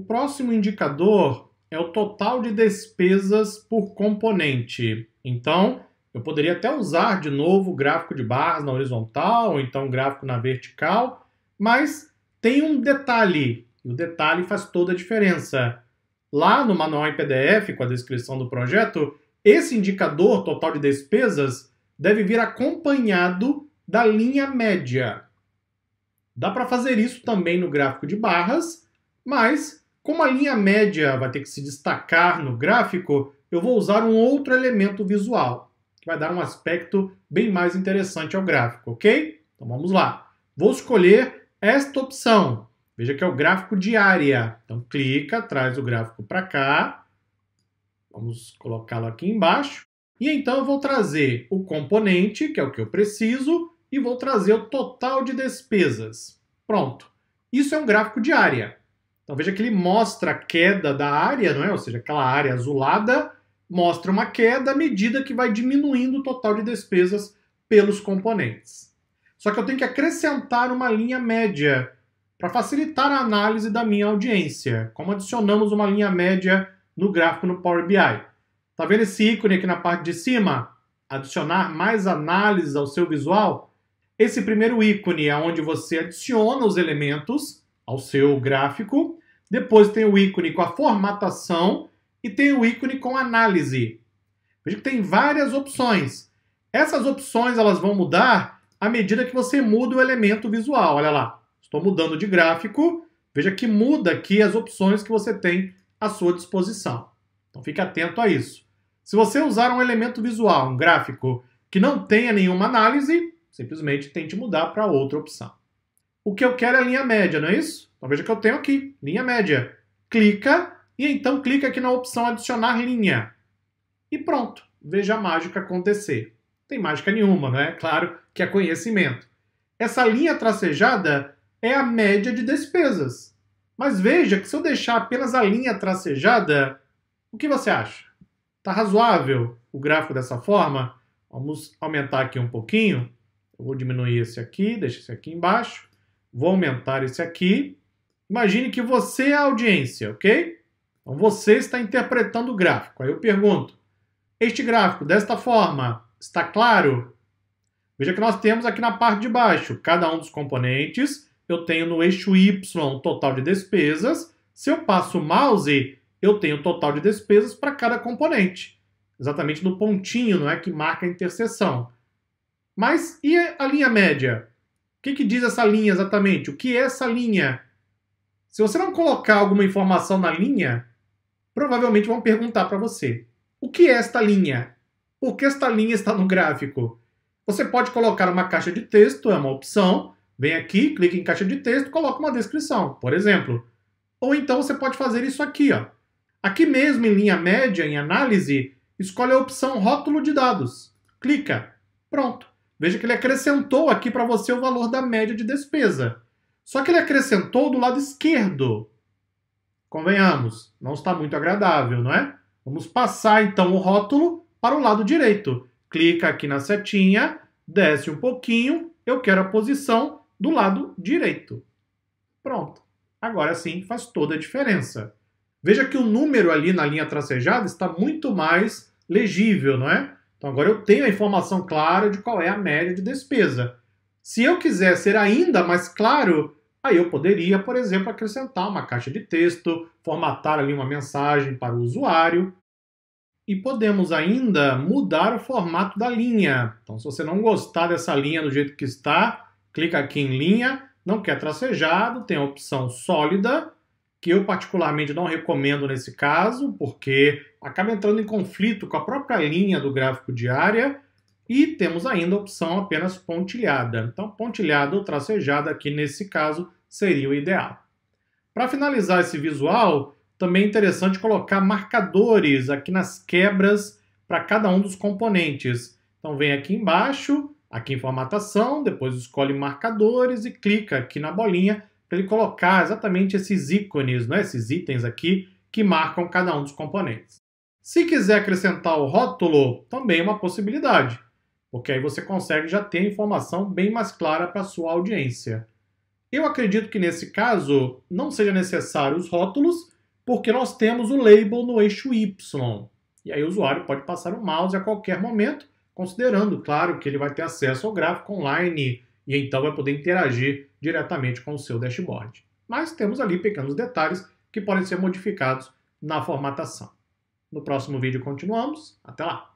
próximo indicador é o total de despesas por componente. Então, eu poderia até usar de novo o gráfico de barras na horizontal, ou então o gráfico na vertical, mas tem um detalhe, e o detalhe faz toda a diferença. Lá no manual em PDF, com a descrição do projeto, esse indicador total de despesas deve vir acompanhado da linha média. Dá para fazer isso também no gráfico de barras, mas como a linha média vai ter que se destacar no gráfico, eu vou usar um outro elemento visual, que vai dar um aspecto bem mais interessante ao gráfico, ok? Então vamos lá. Vou escolher esta opção. Veja que é o gráfico de área. Então clica, traz o gráfico para cá. Vamos colocá-lo aqui embaixo. E então eu vou trazer o componente, que é o que eu preciso, e vou trazer o total de despesas. Pronto. Isso é um gráfico de área. Então veja que ele mostra a queda da área, não é? Ou seja, aquela área azulada mostra uma queda à medida que vai diminuindo o total de despesas pelos componentes. Só que eu tenho que acrescentar uma linha média para facilitar a análise da minha audiência. Como adicionamos uma linha média no gráfico no Power BI. Está vendo esse ícone aqui na parte de cima? Adicionar mais análise ao seu visual? Esse primeiro ícone é onde você adiciona os elementos ao seu gráfico. Depois tem o ícone com a formatação e tem o ícone com análise. Veja que tem várias opções. Essas opções elas vão mudar à medida que você muda o elemento visual. Olha lá, estou mudando de gráfico. Veja que muda aqui as opções que você tem à sua disposição. Então fique atento a isso. Se você usar um elemento visual, um gráfico, que não tenha nenhuma análise, simplesmente tente mudar para outra opção. O que eu quero é a linha média, não é isso? Então veja que eu tenho aqui, linha média. Clica e então clica aqui na opção adicionar linha. E pronto, veja a mágica acontecer. Não tem mágica nenhuma, não é? Claro que é conhecimento. Essa linha tracejada é a média de despesas. Mas veja que se eu deixar apenas a linha tracejada, o que você acha? Está razoável o gráfico dessa forma? Vamos aumentar aqui um pouquinho. Eu vou diminuir esse aqui, deixa esse aqui embaixo. Vou aumentar esse aqui. Imagine que você é a audiência, ok? Então você está interpretando o gráfico. Aí eu pergunto, este gráfico desta forma está claro? Veja que nós temos aqui na parte de baixo, cada um dos componentes. Eu tenho no eixo Y o total de despesas. Se eu passo o mouse, eu tenho o total de despesas para cada componente. Exatamente no pontinho, não é, que marca a interseção. Mas e a linha média? O que diz essa linha exatamente? O que é essa linha? Se você não colocar alguma informação na linha, provavelmente vão perguntar para você. O que é esta linha? Por que esta linha está no gráfico? Você pode colocar uma caixa de texto, é uma opção. Vem aqui, clica em caixa de texto, coloca uma descrição, por exemplo. Ou então você pode fazer isso aqui, ó. Aqui mesmo em linha média, em análise, escolhe a opção rótulo de dados. Clica. Pronto. Veja que ele acrescentou aqui para você o valor da média de despesa. Só que ele acrescentou do lado esquerdo. Convenhamos, não está muito agradável, não é? Vamos passar então o rótulo para o lado direito. Clica aqui na setinha, desce um pouquinho, eu quero a posição do lado direito. Pronto. Agora sim faz toda a diferença. Veja que o número ali na linha tracejada está muito mais legível, não é? Então agora eu tenho a informação clara de qual é a média de despesa. Se eu quiser ser ainda mais claro, aí eu poderia, por exemplo, acrescentar uma caixa de texto, formatar ali uma mensagem para o usuário. E podemos ainda mudar o formato da linha. Então se você não gostar dessa linha do jeito que está, clica aqui em linha, não quer tracejado, tem a opção sólida, que eu particularmente não recomendo nesse caso, porque acaba entrando em conflito com a própria linha do gráfico de área, e temos ainda a opção apenas pontilhada. Então, pontilhada ou tracejada aqui nesse caso seria o ideal. Para finalizar esse visual, também é interessante colocar marcadores aqui nas quebras para cada um dos componentes. Então, vem aqui embaixo, aqui em formatação, depois escolhe marcadores e clica aqui na bolinha para ele colocar exatamente esses ícones, né, esses itens aqui que marcam cada um dos componentes. Se quiser acrescentar o rótulo, também é uma possibilidade, porque aí você consegue já ter a informação bem mais clara para a sua audiência. Eu acredito que nesse caso não seja necessário os rótulos, Porque nós temos o label no eixo Y. E aí o usuário pode passar o mouse a qualquer momento, considerando, claro, que ele vai ter acesso ao gráfico online e então vai poder interagir diretamente com o seu dashboard. Mas temos ali pequenos detalhes que podem ser modificados na formatação. No próximo vídeo continuamos. Até lá!